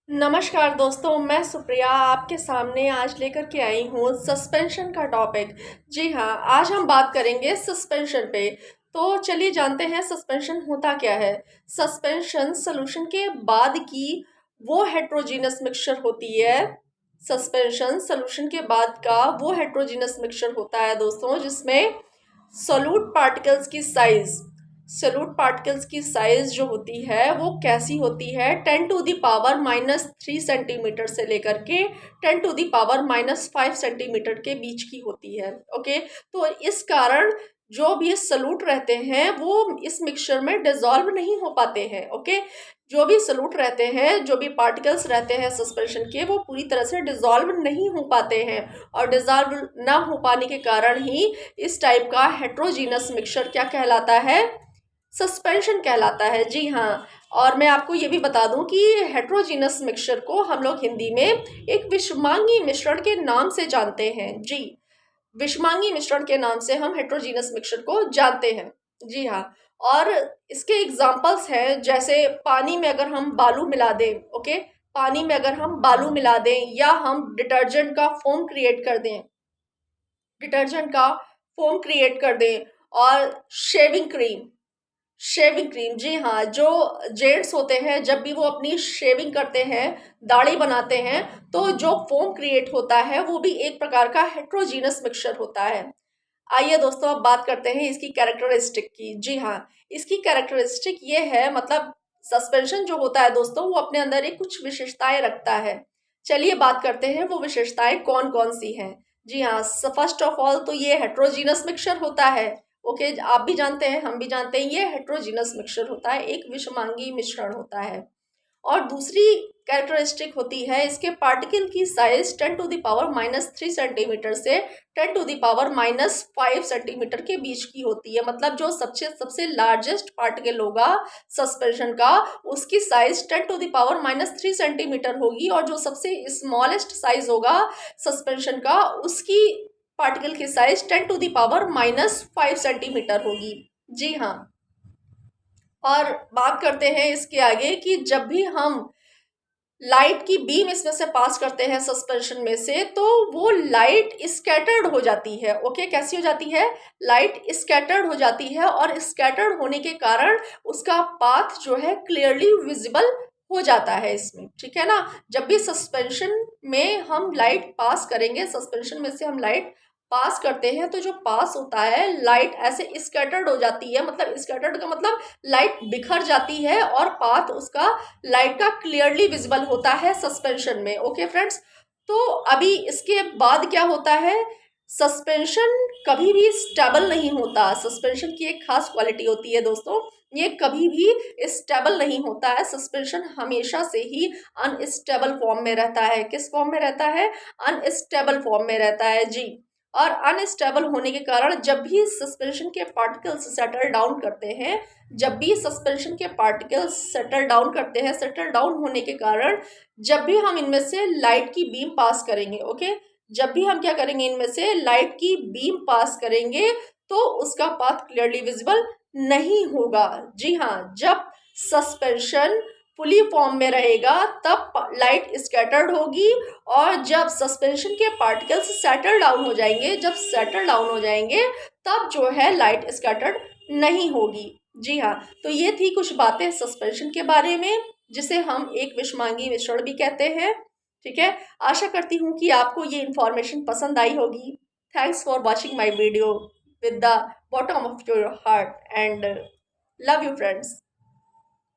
नमस्कार दोस्तों, मैं सुप्रिया आपके सामने आज लेकर के आई हूँ सस्पेंशन का टॉपिक। जी हाँ, आज हम बात करेंगे सस्पेंशन पे। तो चलिए जानते हैं सस्पेंशन होता क्या है। सस्पेंशन सॉल्यूशन के बाद की वो हेट्रोजीनस मिक्सचर होती है। सस्पेंशन सॉल्यूशन के बाद का वो हेट्रोजीनस मिक्सचर होता है दोस्तों, जिसमें सोल्यूट पार्टिकल्स की साइज सोल्यूट पार्टिकल्स की साइज जो होती है वो कैसी होती है, 10⁻³ से लेकर के 10⁻⁻5 के बीच की होती है। ओके, तो इस कारण जो भी सॉल्यूट रहते हैं वो इस मिक्सचर में डिसॉल्व नहीं हो पाते हैं। ओके, जो भी सॉल्यूट रहते हैं, जो भी पार्टिकल्स रहते हैं सस्पेंशन के, वो पूरी तरह से डिसॉल्व नहीं हो पाते हैं और डिसॉल्व ना हो पाने के कारण ही इस टाइप का हेट्रोजीनस मिक्सचर क्या कहलाता है, सस्पेंशन कहलाता है। जी हाँ, और मैं आपको ये भी बता दूं कि हेट्रोजीनस मिक्सचर को हम लोग हिंदी में एक विषमांगी मिश्रण के नाम से जानते हैं। जी, विषमांगी मिश्रण के नाम से हम हेट्रोजीनस मिक्सचर को जानते हैं। जी हाँ, और इसके एग्जाम्पल्स हैं, जैसे पानी में अगर हम बालू मिला दें। ओके, पानी में अगर हम बालू मिला दें या हम डिटर्जेंट का फोम क्रिएट कर दें और शेविंग क्रीम, जी हाँ, जो जेंट्स होते हैं जब भी वो अपनी शेविंग करते हैं, दाढ़ी बनाते हैं, तो जो फोम क्रिएट होता है वो भी एक प्रकार का हेट्रोजीनस मिक्सचर होता है। आइए दोस्तों, अब बात करते हैं इसकी कैरेक्टरिस्टिक की। जी हाँ, इसकी कैरेक्टरिस्टिक ये है, मतलब सस्पेंशन जो होता है दोस्तों वो अपने अंदर एक कुछ विशेषताएं रखता है। चलिए बात करते हैं वो विशेषताएं कौन कौन सी हैं। जी हाँ, फर्स्ट ऑफ ऑल तो ये हेट्रोजीनस मिक्सचर होता है। ओके, आप भी जानते हैं, हम भी जानते हैं, ये हेट्रोजीनस मिक्सचर होता है, एक विषमांगी मिश्रण होता है। और दूसरी कैरेक्टरिस्टिक होती है इसके पार्टिकल की साइज 10⁻³ सेंटीमीटर से 10⁻⁻5 सेंटीमीटर के बीच की होती है। मतलब जो सबसे सबसे लार्जेस्ट पार्टिकल होगा सस्पेंशन का, उसकी साइज 10⁻³ सेंटीमीटर होगी, और जो सबसे स्मॉलेस्ट साइज होगा सस्पेंशन का, उसकी पार्टिकल की साइज 10⁻⁻5 सेंटीमीटर होगी। जी हाँ, और बात करते हैं इसके आगे कि जब भी हम लाइट की बीम इसमें से पास करते हैं सस्पेंशन में से, तो वो लाइट स्कैटर्ड हो जाती है। ओके, कैसी हो जाती है, लाइट स्कैटर्ड हो जाती है, और स्कैटर्ड होने के कारण उसका पाथ जो है क्लियरली विजिबल हो जाता है इसमें। ठीक है ना, जब भी सस्पेंशन में हम लाइट पास करेंगे, सस्पेंशन में से हम लाइट पास करते हैं, तो जो पास होता है लाइट ऐसे स्कैटर्ड हो जाती है। मतलब स्कैटर्ड का मतलब लाइट बिखर जाती है और पाथ उसका लाइट का क्लियरली विजिबल होता है सस्पेंशन में। ओके फ्रेंड्स, तो अभी इसके बाद क्या होता है, सस्पेंशन कभी भी स्टेबल नहीं होता। सस्पेंशन की एक खास क्वालिटी होती है दोस्तों, ये कभी भी स्टेबल नहीं होता है। सस्पेंशन हमेशा से ही अनस्टेबल फॉर्म में रहता है। किस फॉर्म में रहता है, अनस्टेबल फॉर्म में रहता है। जी, और अनस्टेबल होने के कारण जब भी सस्पेंशन के पार्टिकल्स सेटल डाउन करते हैं, सेटल डाउन होने के कारण जब भी हम इनमें से लाइट की बीम पास करेंगे, ओके, जब भी हम क्या करेंगे, इनमें से लाइट की बीम पास करेंगे, तो उसका पाथ क्लियरली विजिबल नहीं होगा। जी हाँ, जब सस्पेंशन फुली फॉर्म में रहेगा तब लाइट स्कैटर्ड होगी, और जब सस्पेंशन के पार्टिकल्स सेटल डाउन हो जाएंगे तब जो है लाइट स्कैटर्ड नहीं होगी। जी हाँ, तो ये थी कुछ बातें सस्पेंशन के बारे में, जिसे हम एक विषमांगी मिश्रण भी कहते हैं। ठीक है, आशा करती हूँ कि आपको ये इन्फॉर्मेशन पसंद आई होगी। Thanks for watching my video with the bottom of your heart, and love you friends.